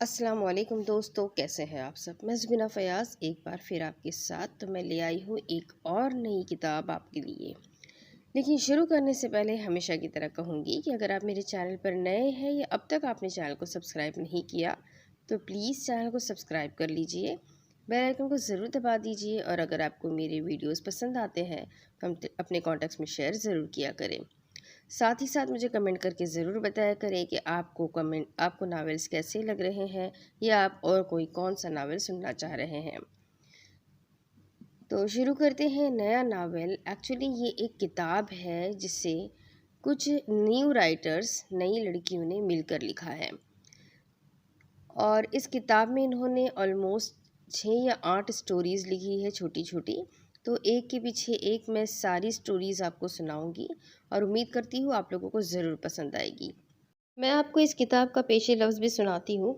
अस्सलाम वालेकुम दोस्तों, कैसे हैं आप सब। मैं ज़बीना फ़याज़ एक बार फिर आपके साथ तो मैं ले आई हूँ एक और नई किताब आपके लिए। लेकिन शुरू करने से पहले हमेशा की तरह कहूँगी कि अगर आप मेरे चैनल पर नए हैं या अब तक आपने चैनल को सब्सक्राइब नहीं किया तो प्लीज़ चैनल को सब्सक्राइब कर लीजिए, बेल आइकन को ज़रूर दबा दीजिए और अगर आपको मेरे वीडियोज़ पसंद आते हैं तो हम अपने कॉन्टैक्ट्स में शेयर ज़रूर किया करें। साथ ही साथ मुझे कमेंट करके ज़रूर बताया करें कि आपको नावल्स कैसे लग रहे हैं या आप और कोई कौन सा नावल सुनना चाह रहे हैं। तो शुरू करते हैं नया नावल। एक्चुअली ये एक किताब है जिसे कुछ न्यू राइटर्स, नई लड़कियों ने मिलकर लिखा है और इस किताब में इन्होंने ऑलमोस्ट 6 या 8 स्टोरीज़ लिखी है, छोटी छोटी। तो एक के पीछे एक मैं सारी स्टोरीज़ आपको सुनाऊंगी और उम्मीद करती हूँ आप लोगों को ज़रूर पसंद आएगी। मैं आपको इस किताब का पेशे लफ्ज़ भी सुनाती हूँ।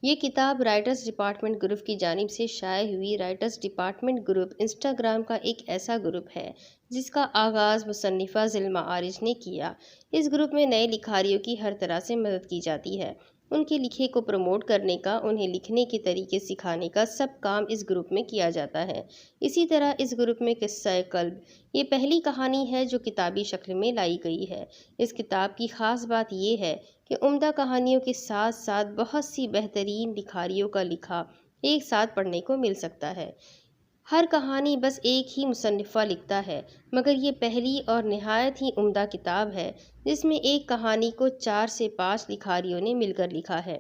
ये किताब राइटर्स डिपार्टमेंट ग्रुप की जानिब से शाये हुई। राइटर्स डिपार्टमेंट ग्रुप इंस्टाग्राम का एक ऐसा ग्रुप है जिसका आगाज़ मुसन्निफ़ा ज़िल्मा आरिज ने किया। इस ग्रुप में नए लिखारियों की हर तरह से मदद की जाती है। उनके लिखे को प्रमोट करने का, उन्हें लिखने के तरीके सिखाने का सब काम इस ग्रुप में किया जाता है। इसी तरह इस ग्रुप में किस्सा-ए कल्ब ये पहली कहानी है जो किताबी शक्ल में लाई गई है। इस किताब की ख़ास बात ये है कि उम्दा कहानियों के साथ साथ बहुत सी बेहतरीन लिखारियों का लिखा एक साथ पढ़ने को मिल सकता है। हर कहानी बस एक ही मुसन्निफ़ा लिखता है, मगर ये पहली और निहायत ही उम्दा किताब है जिसमें एक कहानी को 4 से 5 लिखारियों ने मिलकर लिखा है।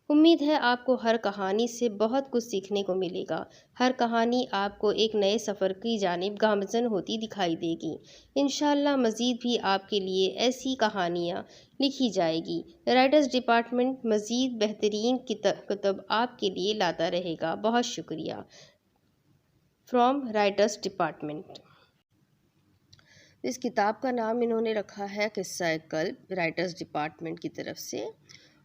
उम्मीद है आपको हर कहानी से बहुत कुछ सीखने को मिलेगा। हर कहानी आपको एक नए सफ़र की जानिब गामज़न होती दिखाई देगी। इंशाअल्लाह मज़ीद भी आपके लिए ऐसी कहानियाँ लिखी जाएगी। राइटर्स डिपार्टमेंट मज़ीद बेहतरीन किताब आपके लिए लाता रहेगा। बहुत शुक्रिया। From writers department. इस किताब का नाम इन्होंने रखा है किस्सा-ए कल्ब, राइटर्स डिपार्टमेंट की तरफ से।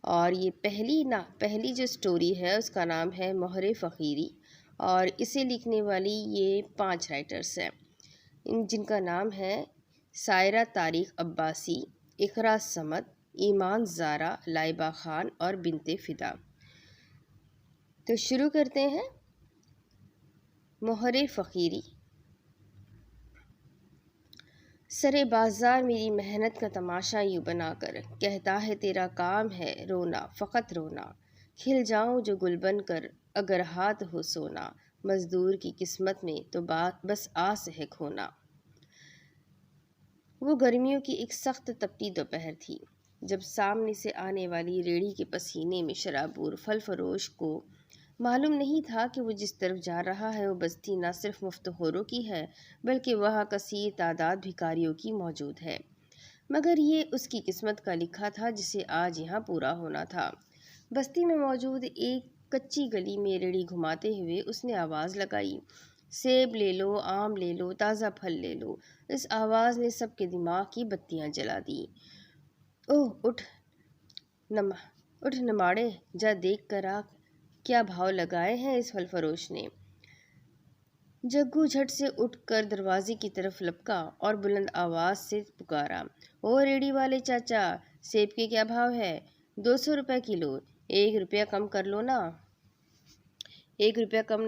और ये पहली जो स्टोरी है उसका नाम है मोहरे फ़कीरी और इसे लिखने वाली ये 5 राइटर्स हैं जिनका नाम है सायरा तारिक अब्बासी, इकरा समद, ईमान ज़ारा, लाइबा ख़ान और बिनते फ़िदा। तो शुरू करते हैं। मोहरे फ़कीरी। सरे बाज़ार मेरी मेहनत का तमाशा यूँ बनाकर कहता है तेरा काम है रोना, फ़कत रोना। खिल जाऊँ जो गुल बन कर अगर हाथ हो सोना, मज़दूर की किस्मत में तो बात बस आस है खोना। वो गर्मियों की एक सख्त तपती दोपहर थी जब सामने से आने वाली रेड़ी के पसीने में शराबूर फल फरोश को मालूम नहीं था कि वो जिस तरफ जा रहा है वो बस्ती न सिर्फ मुफ्तखोरों की है बल्कि वहाँ कसीर तादाद भिखारियों की मौजूद है। मगर ये उसकी किस्मत का लिखा था जिसे आज यहाँ पूरा होना था। बस्ती में मौजूद एक कच्ची गली में रेड़ी घुमाते हुए उसने आवाज़ लगाई, सेब ले लो, आम ले लो, ताज़ा फल ले लो। इस आवाज़ ने सबके दिमाग की बत्तियां जला दी। ओह नमा उठ नमाड़े, जा देख कर आ क्या भाव लगाए हैं इस फल फरोश ने। जग्गू झट से उठकर दरवाजे की तरफ लपका और बुलंद आवाज़ से पुकारा, ओ रेड़ी वाले चाचा, सेब के क्या भाव है? 200 रुपये किलो। 1 रुपया कम कर लो ना। 1 रुपया कम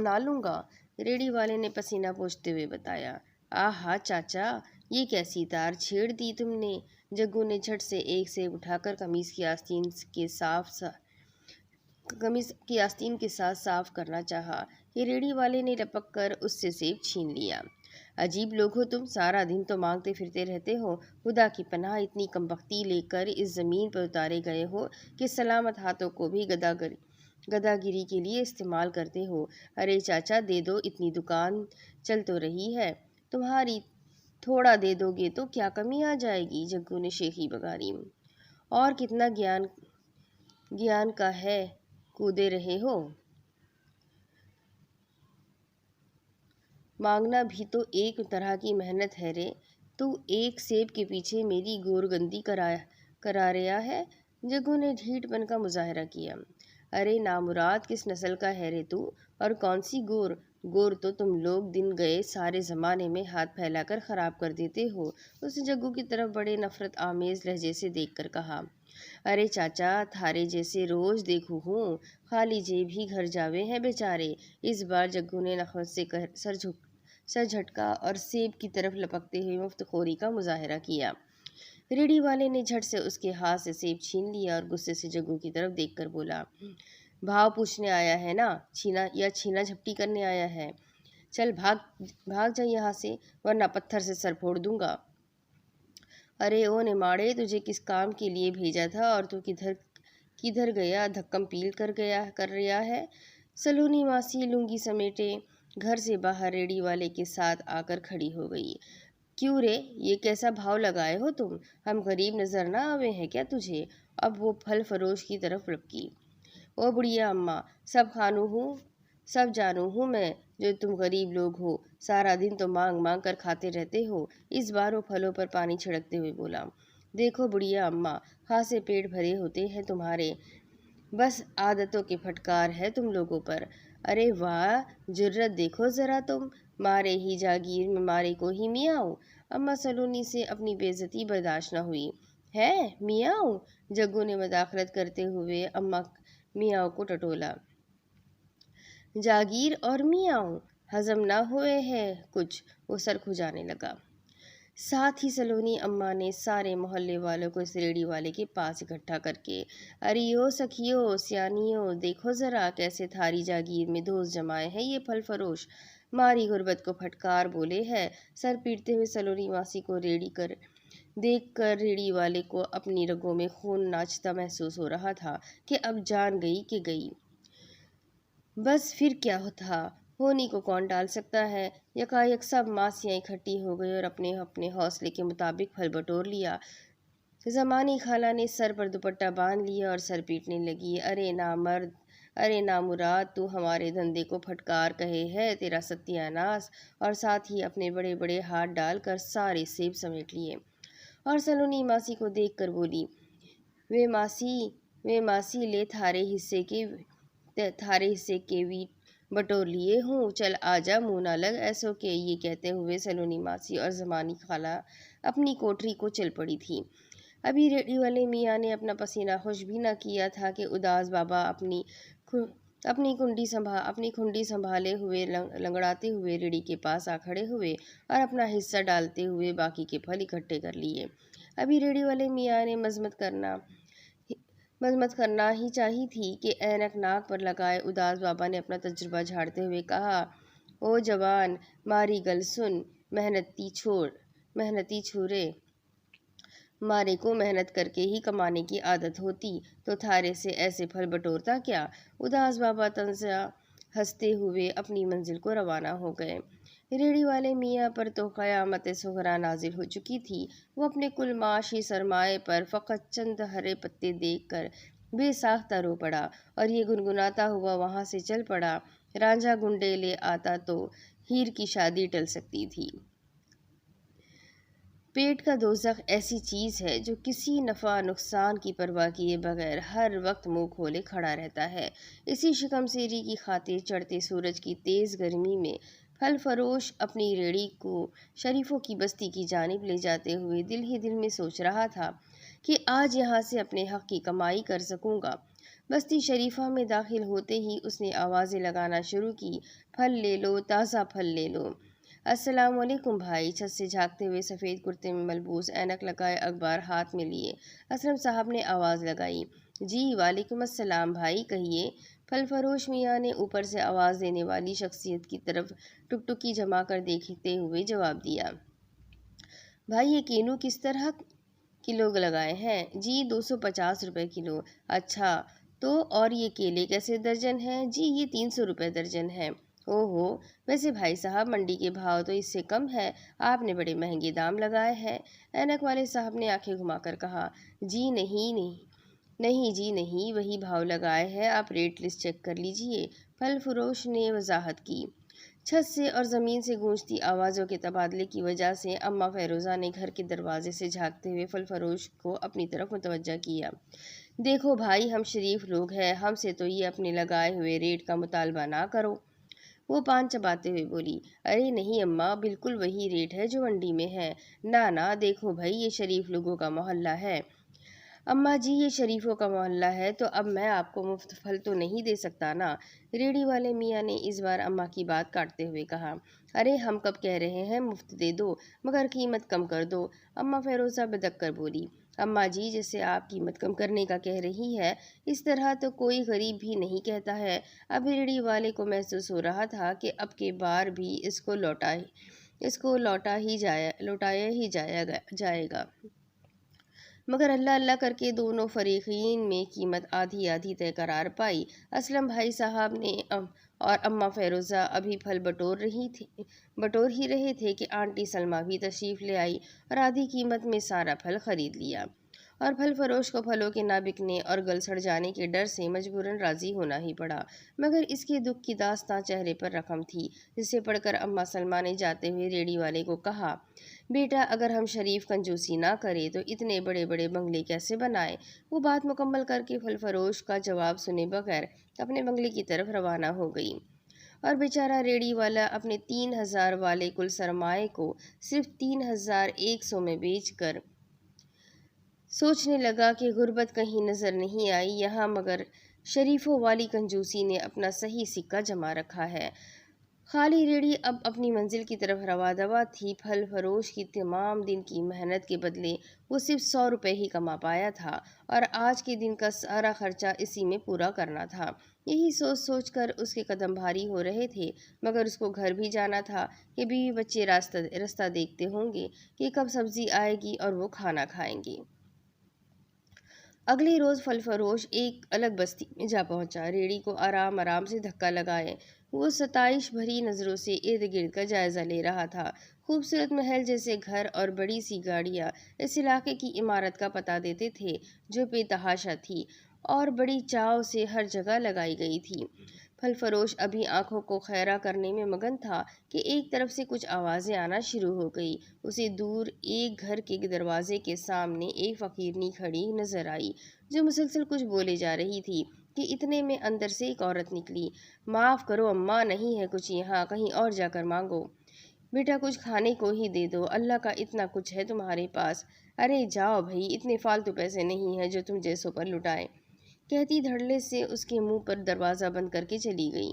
ना लूँगा, रेड़ी वाले ने पसीना पोंछते हुए बताया। आहा चाचा, ये कैसी तार छेड़ दी तुमने। जग्गू ने झट से एक सेब उठाकर कमीज़ की आस्तीन के साथ साफ करना चाहा कि रेड़ी वाले ने लपक कर उससे सेब छीन लिया। अजीब लोग हो तुम, सारा दिन तो मांगते फिरते रहते हो। खुदा की पनाह इतनी कमबख्ती लेकर इस ज़मीन पर उतारे गए हो कि सलामत हाथों को भी गदागिरी के लिए इस्तेमाल करते हो। अरे चाचा दे दो, इतनी दुकान चल तो रही है तुम्हारी, थोड़ा दे दोगे तो क्या कमी आ जाएगी। जग्गू ने शेखी बगारी। और कितना ज्ञान का है कूदे रहे हो। मांगना भी तो एक तरह की मेहनत है रे। तू एक सेब के पीछे मेरी गोरगंदी करा रहा है। जग्गू ने ढीठपन का मुजाहरा किया। अरे नामुराद, किस नस्ल का है रे तू, और कौन सी गोर? गोर तो तुम लोग दिन गए सारे ज़माने में हाथ फैलाकर ख़राब कर देते हो। उसने जग्गू की तरफ बड़े नफ़रत आमेज़ लहजे से देख कर कहा। अरे चाचा, थारे जैसे रोज देखू हूँ, खाली जेब ही घर जावे हैं बेचारे। इस बार जग्गू ने नखवत से सर झटका और सेब की तरफ लपकते हुए मुफ्तखोरी का मुजाहरा किया। रेडी वाले ने झट से उसके हाथ से सेब छीन लिया और गुस्से से जग्गू की तरफ देखकर बोला, भाव पूछने आया है ना, छीना झपटी करने आया है? चल भाग, भाग जा यहाँ से, वरना पत्थर से सर फोड़ दूंगा। अरे ओ निमाड़े, तुझे किस काम के लिए भेजा था और तू किधर किधर गया, धक्कम पील कर रहा है? सलोनी मासी लुंगी समेटे घर से बाहर रेडी वाले के साथ आकर खड़ी हो गई। क्यों रे, ये कैसा भाव लगाए हो तुम? हम गरीब नजर ना आवे हैं क्या तुझे? अब वो फल फरोश की तरफ लपकी। ओ बुढ़िया अम्मा, सब जानू हूँ मैं जो तुम गरीब लोग हो, सारा दिन तो मांग मांग कर खाते रहते हो। इस बार वो फलों पर पानी छिड़कते हुए बोला, देखो बुढ़िया अम्मा, खासे पेट भरे होते हैं तुम्हारे, बस आदतों के फटकार है तुम लोगों पर। अरे वाह, जुर्रत देखो जरा तुम, मारे ही जागीर में मारे को ही मियाओ। अम्मा सलोनी से अपनी बेइज्जती बर्दाश्त न हुई। है मियाओ? जग्गू ने मदाखलत करते हुए अम्मा मियाओ को टटोला। जागीर और मियाओ हजम ना हुए हैं कुछ, वो सर खुजाने लगा। साथ ही सलोनी अम्मा ने सारे मोहल्ले वालों को इस रेडी वाले के पास इकट्ठा करके, अरियो सखियो सियानियो, देखो जरा कैसे थारी जागीर में दोस्त जमाए हैं ये फल फरोश, मारी गुर्बत को फटकार बोले है। सर पीटते हुए सलोनी मासी को देख कर रेडी वाले को अपनी रगों में खून नाचता महसूस हो रहा था कि अब जान गई कि गई। बस फिर क्या था, होनी को कौन टाल सकता है। यकायक सब मासियाँ इकट्ठी हो गई और अपने अपने हौसले के मुताबिक फल बटोर लिया। जमानी खाला ने सर पर दुपट्टा बांध लिया और सर पीटने लगी। अरे नामर्द, अरे नामुराद, तू हमारे धंधे को फटकार कहे है, तेरा सत्यानाश। और साथ ही अपने बड़े बड़े हाथ डालकर सारे सेब समेट लिए और सलोनी मासी को देख कर बोली, वे मासी ले थारे हिस्से के भी बटोर लिए हूँ, चल आजा, मुँह ना लग ऐसो के। ये कहते हुए सलोनी मासी और जमानी खाला अपनी कोठरी को चल पड़ी थी। अभी रेडी वाले मियाँ ने अपना पसीना खुश भी न किया था कि उदास बाबा अपनी खुंडी संभाले हुए लंगड़ाते हुए रेडी के पास आ खड़े हुए और अपना हिस्सा डालते हुए बाकी के फल इकट्ठे कर लिए। अभी रेडी वाले मियाँ ने मजमत करना ही चाहिए थी कि ऐनक नाक पर लगाए उदास बाबा ने अपना तजुर्बा झाड़ते हुए कहा, ओ जवान, मारी गल सुन, मेहनती छोरे, मारे को मेहनत करके ही कमाने की आदत होती तो थारे से ऐसे फल बटोरता क्या। उदास बाबा तंजा हंसते हुए अपनी मंजिल को रवाना हो गए। रेडी वाले मियाँ पर तो क़यामत सुग़रा नाजिल हो चुकी थी। वो अपने कुल माशी सरमाए पर फ़कत चंद हरे पत्ते देखकर बेसाख्ता रो पड़ा और ये गुनगुनाता हुआ वहाँ से चल पड़ा, रांझा गुंडे ले आता तो हीर की शादी टल सकती थी। पेट का दोज़ख ऐसी चीज़ है जो किसी नफ़ा नुकसान की परवाह किए बगैर हर वक्त मुंह खोले खड़ा रहता है। इसी शिकमसेरी की खातिर चढ़ते सूरज की तेज़ गर्मी में फल फरोश अपनी रेड़ी को शरीफों की बस्ती की जानिब ले जाते हुए दिल ही दिल में सोच रहा था कि आज यहाँ से अपने हक़ की कमाई कर सकूँगा। बस्ती शरीफा में दाखिल होते ही उसने आवाज़ें लगाना शुरू की, फल ले लो, ताज़ा फल ले लो। अस्सलाम वालेकुम भाई, छत से झाँकते हुए सफ़ेद कुर्ते में मलबूस, ऐनक लगाए, अखबार हाथ में लिए असलम साहब ने आवाज़ लगाई। जी वालेकुम अस्सलाम भाई, कहिए। फल फरोश मियाँ ने ऊपर से आवाज़ देने वाली शख्सियत की तरफ टुकटुकी जमा कर देखते हुए जवाब दिया, भाई ये केनू किस तरह किलो लगाए हैं? जी 250 रुपये किलो। अच्छा, तो और ये केले कैसे दर्जन हैं? जी ये 300 रुपये दर्जन है। ओहो, वैसे भाई साहब मंडी के भाव तो इससे कम है, आपने बड़े महंगे दाम लगाए हैं। ऐनक वाले साहब ने आंखें घुमाकर कहा, जी नहीं जी नहीं, वही भाव लगाए हैं, आप रेट लिस्ट चेक कर लीजिए। फल फरोश ने वजाहत की। छत से और ज़मीन से गूंजती आवाज़ों के तबादले की वजह से अम्मा फ़ैरोज़ा ने घर के दरवाजे से झांकते हुए फल फरोश को अपनी तरफ मुतवज्जा किया। देखो भाई, हम शरीफ लोग हैं, हमसे तो ये अपने लगाए हुए रेट का मुतालबा ना करो। वो पान चबाते हुए बोली, अरे नहीं अम्मा, बिल्कुल वही रेट है जो मंडी में है। ना देखो भाई, ये शरीफ लोगों का मोहल्ला है, अम्मा जी, ये शरीफों का मोहल्ला है, तो अब मैं आपको मुफ्त फल तो नहीं दे सकता ना। रेडी वाले मियाँ ने इस बार अम्मा की बात काटते हुए कहा। अरे हम कब कह रहे हैं मुफ्त दे दो, मगर कीमत कम कर दो। अम्मा फेरोज़ा बदक कर बोली। अम्मा जी, जैसे आप कीमत कम करने का कह रही है, इस तरह तो कोई गरीब भी नहीं कहता है। अब रेडी वाले को महसूस हो रहा था कि अब के बार भी लौटाया ही जाएगा। मगर अल्लाह अल्लाह करके दोनों फरीकीन में कीमत आधी आधी तय करार पाई। असलम भाई साहब ने और अम्मा फेरोज़ा अभी फल बटोर ही रहे थे कि आंटी सलमा भी तशरीफ़ ले आई और आधी कीमत में सारा फल ख़रीद लिया। और फल फरोश को फलों के ना बिकने और गल सड़ जाने के डर से मजबूरन राज़ी होना ही पड़ा। मगर इसके दुख की दास्तां चेहरे पर रकम थी, जिसे पढ़कर अम्मा सलमा ने जाते हुए रेडी वाले को कहा, बेटा, अगर हम शरीफ कंजूसी ना करें तो इतने बड़े बड़े बंगले कैसे बनाए। वो बात मुकम्मल करके फल फरोश का जवाब सुने बगैर अपने बंगले की तरफ रवाना हो गई। और बेचारा रेडी वाला अपने 3,000 वाले कुल सरमाए को सिर्फ 3,100 में बेचकर सोचने लगा कि गुर्बत कहीं नज़र नहीं आई यहाँ, मगर शरीफों वाली कंजूसी ने अपना सही सिक्का जमा रखा है। खाली रेडी अब अपनी मंजिल की तरफ रवा दवा थी। फल फरोश की तमाम दिन की मेहनत के बदले वो सिर्फ 100 रुपये ही कमा पाया था और आज के दिन का सारा खर्चा इसी में पूरा करना था। यही सोच सोच कर उसके कदम भारी हो रहे थे, मगर उसको घर भी जाना था कि बीवी बच्चे रास्ता देखते होंगे कि कब सब्जी आएगी और वो खाना खाएंगे। अगले रोज़ फल फरोश एक अलग बस्ती में जा पहुंचा। रेडी को आराम आराम से धक्का लगाए वो सताइश भरी नज़रों से इर्द गिर्द का जायज़ा ले रहा था। खूबसूरत महल जैसे घर और बड़ी सी गाड़ियाँ इस इलाके की इमारत का पता देते थे, जो बेतहाशा थी और बड़ी चाव से हर जगह लगाई गई थी। फल फरोश अभी आंखों को खैरा करने में मगन था कि एक तरफ से कुछ आवाज़ें आना शुरू हो गई। उसे दूर एक घर के दरवाजे के सामने एक फ़कीरनी खड़ी नजर आई, जो मुसलसल कुछ बोले जा रही थी कि इतने में अंदर से एक औरत निकली। माफ़ करो अम्मा, नहीं है कुछ यहाँ, कहीं और जाकर मांगो। बेटा, कुछ खाने को ही दे दो, अल्लाह का इतना कुछ है तुम्हारे पास। अरे जाओ भाई, इतने फालतू पैसे नहीं हैं जो तुम जैसों पर लुटाए, कहती धड़ल्ले से उसके मुंह पर दरवाज़ा बंद करके चली गई।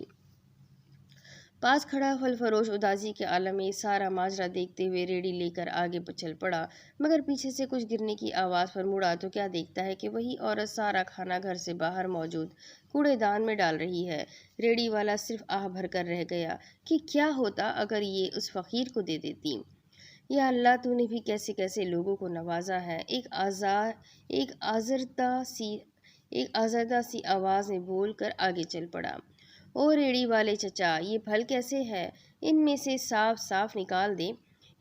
पास खड़ा फल फरोश उदासी के आलम में सारा माजरा देखते हुए रेडी लेकर आगे चल पड़ा, मगर पीछे से कुछ गिरने की आवाज़ पर मुड़ा तो क्या देखता है कि वही औरत सारा खाना घर से बाहर मौजूद कूड़ेदान में डाल रही है। रेडी वाला सिर्फ आह भर कर रह गया कि क्या होता अगर ये उस फ़कीर को दे देती। या अल्लाह, तूने भी कैसे कैसे लोगों को नवाजा है। एक आज़रदा सी आवाज़ में बोल कर आगे चल पड़ा। ओ रेड़ी वाले चचा, ये फल कैसे है? इनमें से साफ साफ निकाल दे।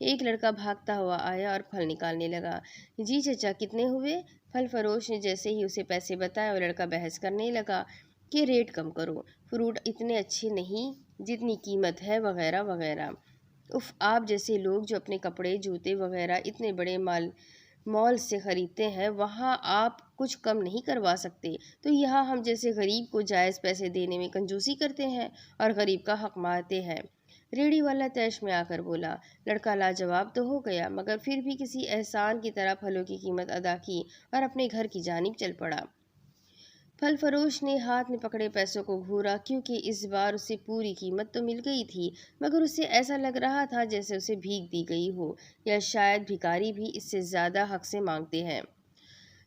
एक लड़का भागता हुआ आया और फल निकालने लगा। जी चचा, कितने हुए? फल फरोश ने जैसे ही उसे पैसे बताए और लड़का बहस करने लगा कि रेट कम करो, फ्रूट इतने अच्छे नहीं जितनी कीमत है, वगैरह वगैरह। उफ, आप जैसे लोग जो अपने कपड़े जूते वगैरह इतने बड़े मॉल से ख़रीदते हैं, वहाँ आप कुछ कम नहीं करवा सकते, तो यहाँ हम जैसे गरीब को जायज़ पैसे देने में कंजूसी करते हैं और गरीब का हक मारते हैं। रेडी वाला तैश में आकर बोला। लड़का लाजवाब तो हो गया, मगर फिर भी किसी एहसान की तरह फलों की कीमत अदा की और अपने घर की जानिब चल पड़ा। फल फरोश ने हाथ में पकड़े पैसों को घूरा, क्योंकि इस बार उसे पूरी कीमत तो मिल गई थी, मगर उसे ऐसा लग रहा था जैसे उसे भीख दी गई हो, या शायद भिखारी भी इससे ज़्यादा हक से मांगते हैं।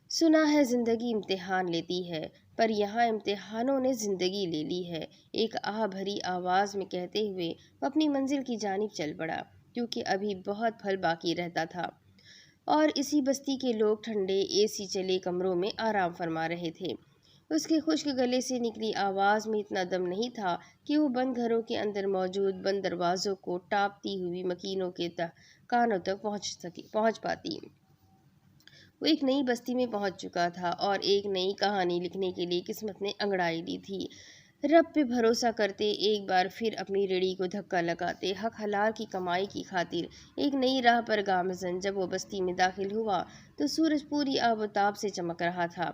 सुना है ज़िंदगी इम्तिहान लेती है, पर यहाँ इम्तिहानों ने ज़िंदगी ले ली है, एक आह भरी आवाज़ में कहते हुए वह अपनी मंजिल की जानिब चल पड़ा, क्योंकि अभी बहुत फल बाकी रहता था और इसी बस्ती के लोग ठंडे एसी चले कमरों में आराम फरमा रहे थे। उसके खुश्क गले से निकली आवाज़ में इतना दम नहीं था कि वो बंद घरों के अंदर मौजूद बंद दरवाज़ों को टापती हुई मकीनों के कानों तक पहुँच पाती। वो एक नई बस्ती में पहुंच चुका था और एक नई कहानी लिखने के लिए किस्मत ने अंगड़ाई ली थी। रब पे भरोसा करते, एक बार फिर अपनी रेड़ी को धक्का लगाते, हक हलाल की कमाई की खातिर एक नई राह पर गामजन जब वो बस्ती में दाखिल हुआ तो सूरज पूरी आबोताब से चमक रहा था।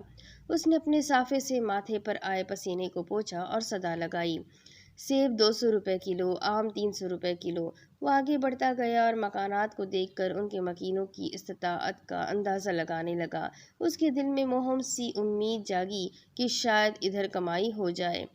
उसने अपने साफे से माथे पर आए पसीने को पोंछा और सदा लगाई, सेब 200 रुपये किलो, आम 300 रुपये किलो। वो आगे बढ़ता गया और मकानात को देखकर उनके मकीनों की इस्ताअत का अंदाज़ा लगाने लगा। उसके दिल में मोहम सी उम्मीद जागी कि शायद इधर कमाई हो जाए।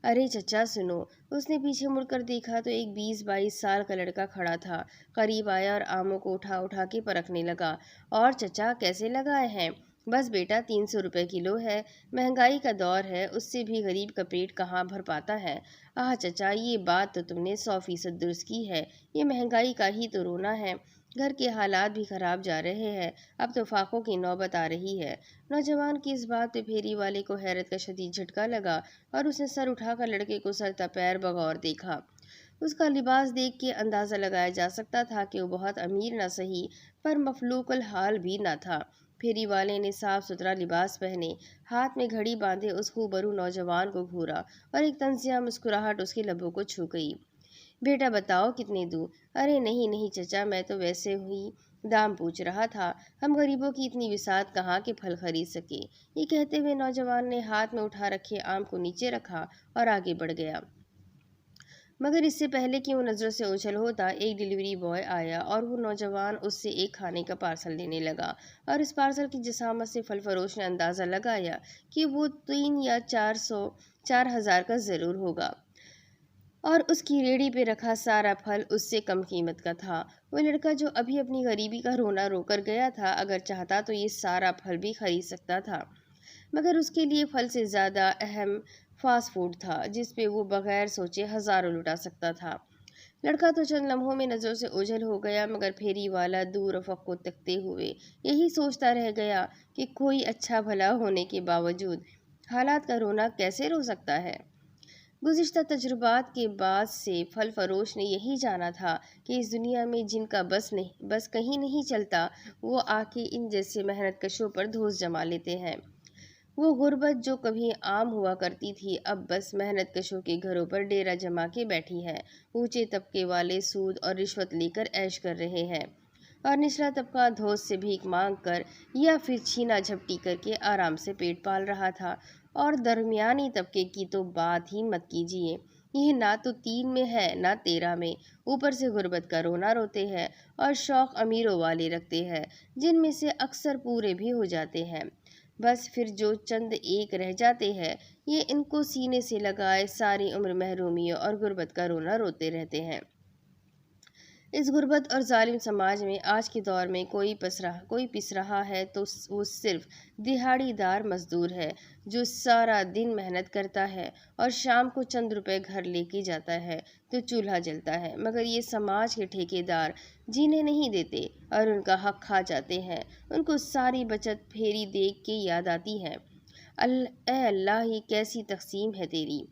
अरे चचा सुनो। उसने पीछे मुड़कर देखा तो एक 20-22 साल का लड़का खड़ा था। करीब आया और आमों को उठा उठा के परखने लगा। और चचा कैसे लगाए हैं? बस बेटा 300 रुपये किलो है। महंगाई का दौर है, उससे भी गरीब का पेट कहाँ भर पाता है। आह चचा, ये बात तो तुमने 100% दुरुस्त की है। ये महंगाई का ही तो रोना है। घर के हालात भी खराब जा रहे हैं। अब तो फाकों की नौबत आ रही है। नौजवान की इस बात पे फेरी वाले को हैरत का शदीद झटका लगा और उसने सर उठाकर लड़के को सरता पैर बगौर देखा। उसका लिबास देख के अंदाज़ा लगाया जा सकता था कि वो बहुत अमीर न सही पर मफलूकल हाल भी न था। फेरी वाले ने साफ सुथरा लिबास पहने, हाथ में घड़ी बांधे उस खूबरू नौजवान को घूरा और एक तंजिया मुस्कुराहट उसके लबों को छू गई। बेटा बताओ कितने दूँ? अरे नहीं नहीं चचा, मैं तो वैसे ही दाम पूछ रहा था। हम गरीबों की इतनी विसात कहाँ के फल खरीद सके। ये कहते हुए नौजवान ने हाथ में उठा रखे आम को नीचे रखा और आगे बढ़ गया। मगर इससे पहले कि वो नज़रों से ओझल होता, एक डिलीवरी बॉय आया और वो नौजवान उससे एक खाने का पार्सल लेने लगा। और इस पार्सल की जसामत से फल फरोश ने अंदाज़ा लगाया कि वो 3 या 4,000 का ज़रूर होगा। और उसकी रेहड़ी पे रखा सारा फल उससे कम कीमत का था। वो लड़का जो अभी अपनी गरीबी का रोना रोकर गया था, अगर चाहता तो ये सारा फल भी खरीद सकता था। मगर उसके लिए फल से ज़्यादा अहम फास्ट फूड था, जिस पे वो बगैर सोचे हज़ारों लुटा सकता था। लड़का तो चंद लम्हों में नज़रों से ओझल हो गया, मगर फेरी वाला दूर अफ़क़ को तकते हुए यही सोचता रह गया कि कोई अच्छा भला होने के बावजूद हालात का रोना कैसे रो सकता है। गुज़िश्ता तजुर्बात के बाद से फल फरोश ने यही जाना था कि इस दुनिया में जिनका बस कहीं नहीं चलता, वो आके इन जैसे मेहनत कशों पर धोस जमा लेते हैं। वो गुर्बत जो कभी आम हुआ करती थी, अब बस मेहनत कशों के घरों पर डेरा जमा के बैठी है। ऊंचे तबके वाले सूद और रिश्वत लेकर ऐश कर रहे हैं और निचला तबका धोस से भीख मांग कर या फिर छीना झपटी करके आराम से पेट पाल रहा था। और दरमियानी तबके की तो बात ही मत कीजिए। यह ना तो 3 में है ना 13 में। ऊपर से गुर्बत का रोना रोते हैं और शौक अमीरों वाले रखते हैं, जिनमें से अक्सर पूरे भी हो जाते हैं। बस फिर जो चंद एक रह जाते हैं, ये इनको सीने से लगाए सारी उम्र महरूमियों और गुर्बत का रोना रोते रहते हैं। इस गुर्बत और जालिम समाज में आज के दौर में कोई पिस रहा है तो वो सिर्फ दिहाड़ीदार मजदूर है, जो सारा दिन मेहनत करता है और शाम को चंद रुपए घर लेके जाता है तो चूल्हा जलता है। मगर ये समाज के ठेकेदार जीने नहीं देते और उनका हक खा जाते हैं। उनको सारी बचत फेरी देख के याद आती है। अल्लाह, ये कैसी तकसीम है तेरी।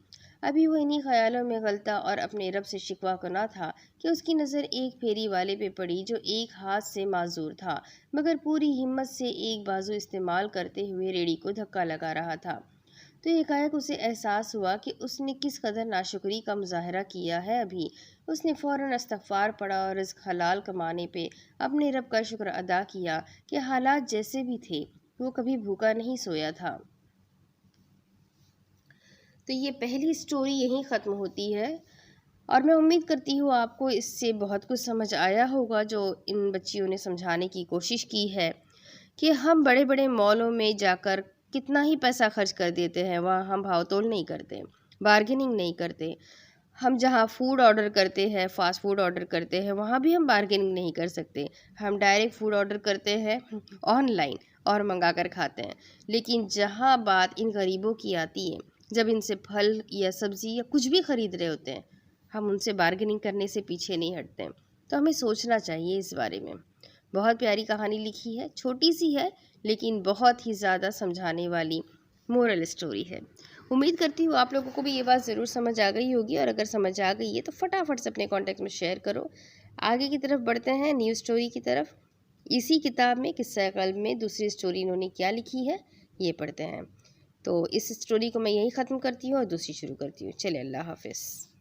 अभी वो इन्हीं ख्यालों में गलता और अपने रब से शिकवा करना था कि उसकी नज़र एक फेरी वाले पे पड़ी, जो एक हाथ से माजूर था मगर पूरी हिम्मत से एक बाजू इस्तेमाल करते हुए रेड़ी को धक्का लगा रहा था। तो एकाएक उसे एहसास हुआ कि उसने किस कदर नाशुक्री का मुजाहरा किया है। अभी उसने फ़ौरन इस्तग़फ़ार पढ़ा और रिज़्क़ हलाल कमाने पे अपने रब का शुक्र अदा किया कि हालात जैसे भी थे, वो कभी भूखा नहीं सोया था। तो ये पहली स्टोरी यहीं ख़त्म होती है और मैं उम्मीद करती हूँ आपको इससे बहुत कुछ समझ आया होगा, जो इन बच्चियों ने समझाने की कोशिश की है कि हम बड़े बड़े मॉलों में जाकर कितना ही पैसा खर्च कर देते हैं, वहाँ हम भाव तोल नहीं करते, बार्गेनिंग नहीं करते। हम जहाँ फूड ऑर्डर करते हैं, फास्ट फूड ऑर्डर करते हैं, वहाँ भी हम बार्गेनिंग नहीं कर सकते। हम डायरेक्ट फूड ऑर्डर करते हैं ऑनलाइन और मंगा कर खाते हैं। लेकिन जहाँ बात इन गरीबों की आती है, जब इनसे फल या सब्ज़ी या कुछ भी ख़रीद रहे होते हैं, हम उनसे बार्गेनिंग करने से पीछे नहीं हटते। तो हमें सोचना चाहिए इस बारे में। बहुत प्यारी कहानी लिखी है, छोटी सी है लेकिन बहुत ही ज़्यादा समझाने वाली मोरल स्टोरी है। उम्मीद करती हूँ आप लोगों को भी ये बात ज़रूर समझ आ गई होगी, और अगर समझ आ गई है तो फटाफट से अपने कॉन्टेक्ट में शेयर करो। आगे की तरफ बढ़ते हैं, न्यू स्टोरी की तरफ। इसी किताब में किस्सा क़ल्ब में दूसरी स्टोरी इन्होंने क्या लिखी है, ये पढ़ते हैं। तो इस स्टोरी को मैं यहीं ख़त्म करती हूँ और दूसरी शुरू करती हूँ। चलिए, अल्लाह हाफ़िज़।